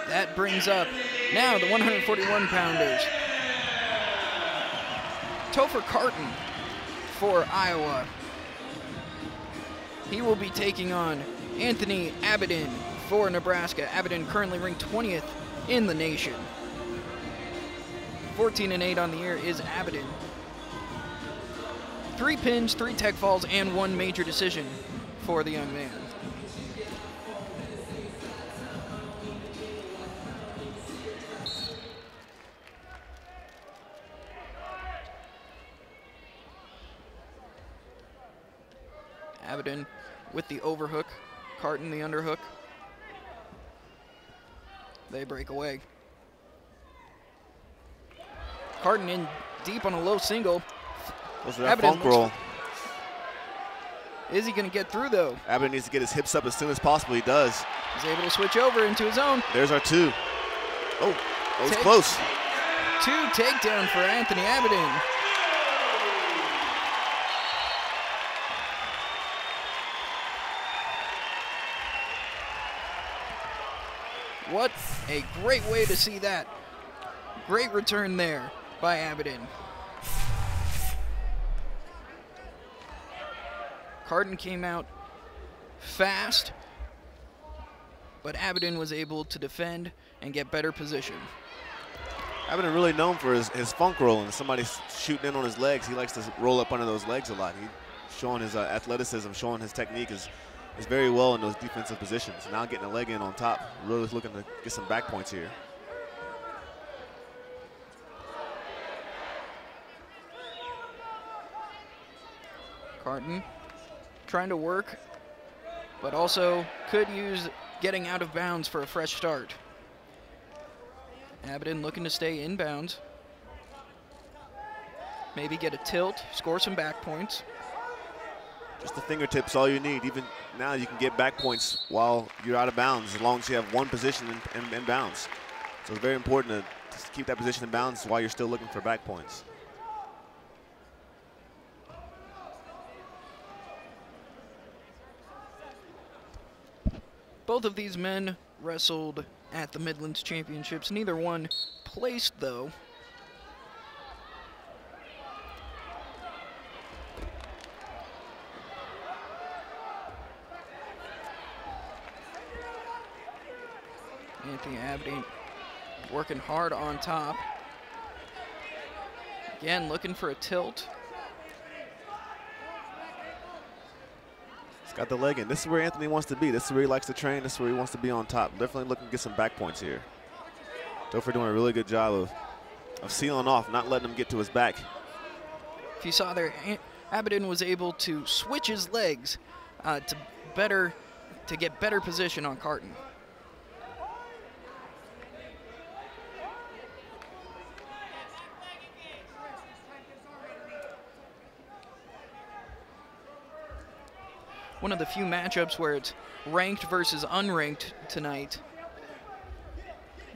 That brings up now the 141-pounders. Topher Carton for Iowa. He will be taking on Anthony Abidin for Nebraska. Abidin currently ranked 20th in the nation. 14-8 on the year is Abidin. 3 pins, 3 tech falls, and 1 major decision for the young man. Abidin with the overhook, Carton the underhook. They break away. Carton in deep on a low single. Goes for that funk roll. Is he going to get through, though? Abidin needs to get his hips up as soon as possible. He does. He's able to switch over into his own. There's our 2. Oh, that was close. 2 takedown for Anthony Abidin. What a great way to see that. Great return there by Abidin. Carton came out fast, but Abidin was able to defend and get better position. Abidin really known for his funk rolling. Somebody's shooting in on his legs. He likes to roll up under those legs a lot. He's showing his athleticism, showing his technique is very well in those defensive positions. Now getting a leg in on top, really looking to get some back points here. Carton trying to work, but also could use getting out of bounds for a fresh start. Abidin looking to stay in bounds. Maybe get a tilt, score some back points. Just the fingertips, all you need. Even now you can get back points while you're out of bounds as long as you have one position in bounds. So it's very important to keep that position in bounds while you're still looking for back points. Both of these men wrestled at the Midlands Championships. Neither one placed, though. Anthony Abidin working hard on top. Again, looking for a tilt. He's got the leg in. This is where Anthony wants to be. This is where he likes to train. This is where he wants to be on top. Definitely looking to get some back points here. Topher doing a really good job of sealing off, not letting him get to his back. If you saw there, Abidin was able to switch his legs to get better position on Carton. One of the few matchups where it's ranked versus unranked tonight.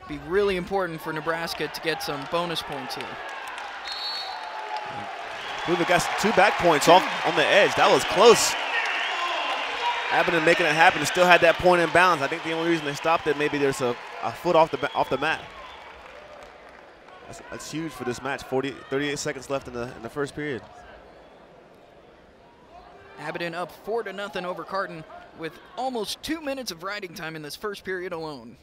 Be really important for Nebraska to get some bonus points here. We got 2 back points off on the edge. That was close. Abidin making it happen. Still had that point in bounds. I think the only reason they stopped it, maybe there's a foot off the mat. That's huge for this match. 38 seconds left in the first period. Abidin up 4-0 over Carton with almost 2 minutes of riding time in this first period alone.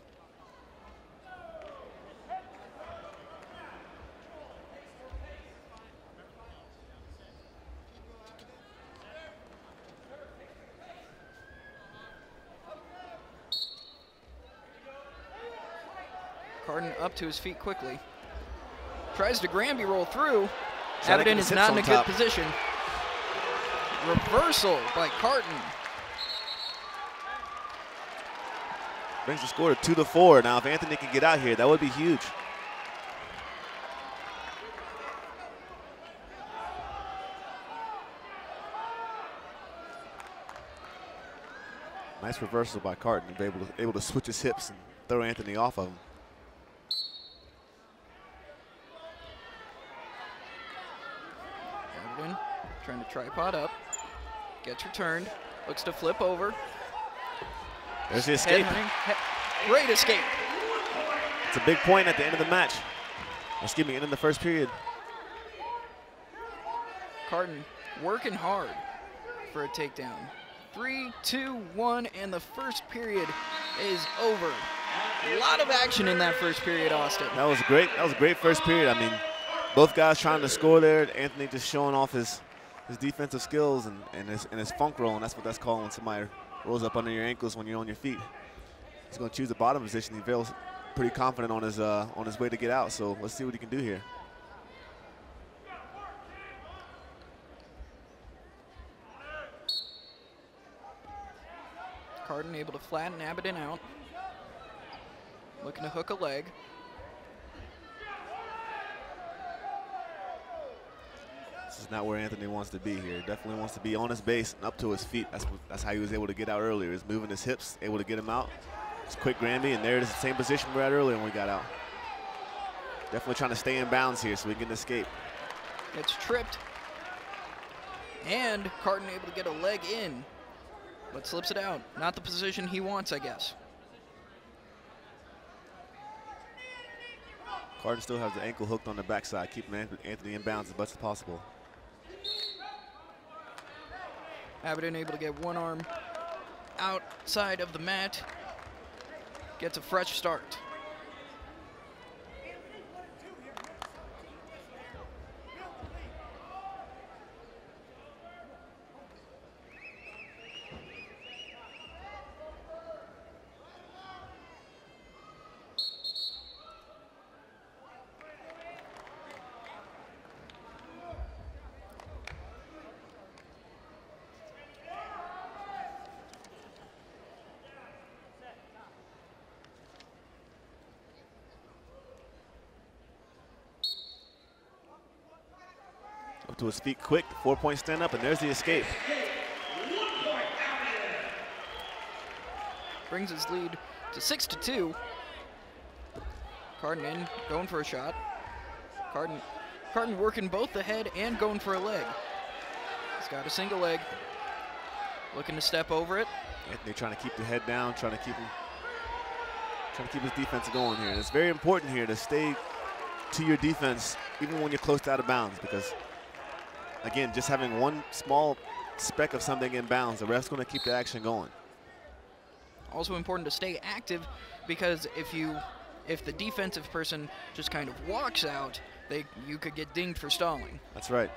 Carton up to his feet quickly. Tries to Granby roll through. Abidin is not in a good position. Reversal by Carton. Brings the score to 2-4. Now, if Anthony can get out here, that would be huge. Nice reversal by Carton. Able to switch his hips and throw Anthony off of him. Abidin trying to tripod up. Gets returned. Looks to flip over. There's the escape. Great escape. It's a big point at the end of the match. Excuse me, end of the first period. Carton working hard for a takedown. 3, 2, 1, and the first period is over. A lot of action in that first period, Austin. That was great. That was a great first period. I mean, both guys trying to score there. Anthony just showing off his defensive skills and his funk roll, and that's what that's called when somebody rolls up under your ankles when you're on your feet. He's going to choose the bottom position. He feels pretty confident on his way to get out. So let's see what he can do here. Carton able to flatten Abidin out. Looking to hook a leg. This is not where Anthony wants to be here. Definitely wants to be on his base and up to his feet. That's how he was able to get out earlier. He's moving his hips, able to get him out. It's quick Granby, and there it is, the same position we were at earlier when we got out. Definitely trying to stay in bounds here so we can escape. Gets tripped. And Carton able to get a leg in, but slips it out. Not the position he wants, I guess. Carton still has the ankle hooked on the backside, keeping Anthony in bounds as much as possible. Abidin able to get one arm outside of the mat. Gets a fresh start. To his feet quick, 4-point stand up, and there's the escape. Brings his lead to 6-2. Carton in, going for a shot. Carton working both the head and going for a leg. He's got a single leg. Looking to step over it. Anthony trying to keep the head down, trying to keep his defense going here. And it's very important here to stay to your defense even when you're close to out of bounds, because again, just having one small speck of something in bounds, the ref's going to keep the action going. Also important to stay active, because if the defensive person just kind of walks out, you could get dinged for stalling. That's right.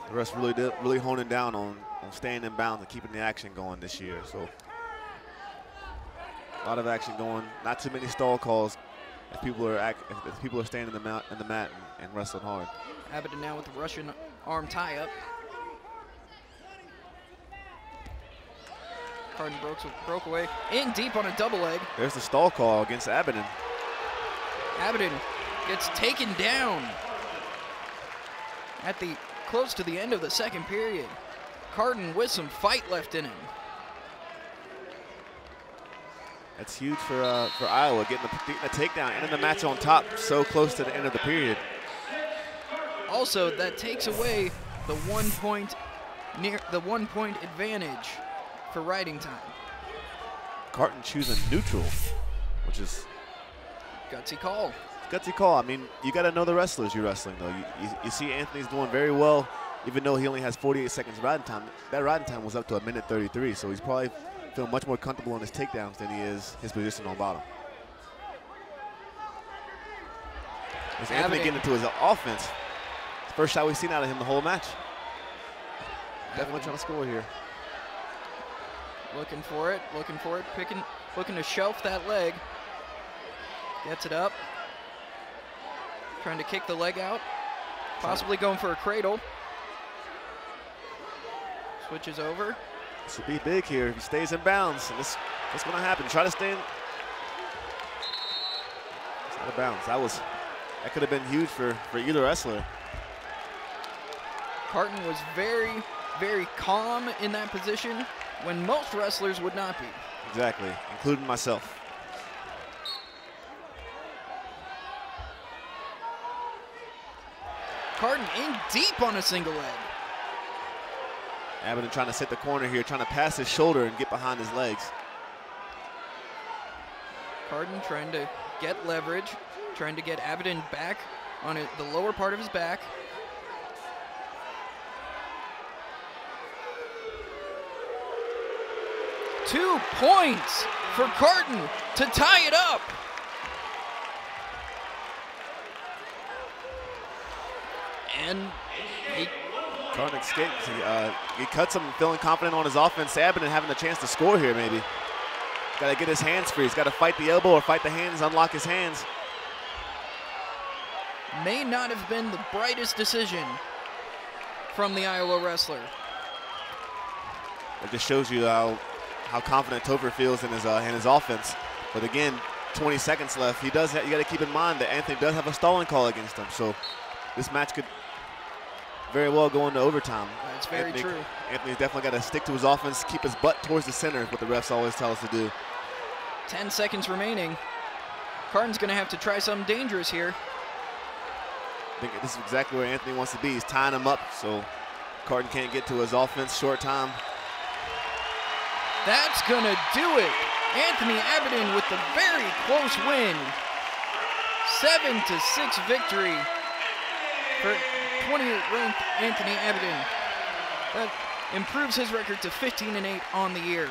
The ref's really honing down on staying in bounds and keeping the action going this year. So a lot of action going, not too many stall calls. If people are staying in the mat and wrestling hard. Abidin now with the Russian arm tie-up. Carton broke away. In deep on a double leg. There's the stall call against Abidin. Abidin gets taken down at close to the end of the second period. Carton with some fight left in him. That's huge for Iowa, getting a takedown, ending the match on top so close to the end of the period. Also, that takes away the 1 point advantage for riding time. Carton choosing neutral, which is gutsy call. Gutsy call. I mean, you got to know the wrestlers you're wrestling, though. You see Anthony's doing very well, even though he only has 48 seconds riding time. That riding time was up to 1:33, so he's probably feeling much more comfortable on his takedowns than he is his position on bottom. As Anthony getting into his offense, first shot we've seen out of him the whole match. Definitely trying to score here. Looking for it, looking to shelf that leg. Gets it up. Trying to kick the leg out. Possibly going for a cradle. Switches over. This will be big here if he stays in bounds. And what's going to happen? Try to stay in. It's out of bounds. That could have been huge for either wrestler. Carton was very, very calm in that position when most wrestlers would not be. Exactly, including myself. Carton in deep on a single leg. Abidin trying to set the corner here, trying to pass his shoulder and get behind his legs. Carton trying to get leverage, trying to get Abidin back on the lower part of his back. Two points for Carton to tie it up. And Carton escapes. He cuts him, feeling confident on his offense. Abidin having a chance to score here, maybe. Got to get his hands free. He's got to fight the elbow or fight the hands, unlock his hands. May not have been the brightest decision from the Iowa wrestler. It just shows you how confident Topher feels in his offense. But again, 20 seconds left. You got to keep in mind that Anthony does have a stalling call against him. So this match could very well go into overtime. That's very true. Anthony's definitely got to stick to his offense, keep his butt towards the center, what the refs always tell us to do. 10 seconds remaining. Carton's going to have to try something dangerous here. I think this is exactly where Anthony wants to be. He's tying him up so Carton can't get to his offense. Short time. That's going to do it. Anthony Abidin with the very close win. 7-6 victory for 20th ranked Anthony Abidin. That improves his record to 15-8 on the year.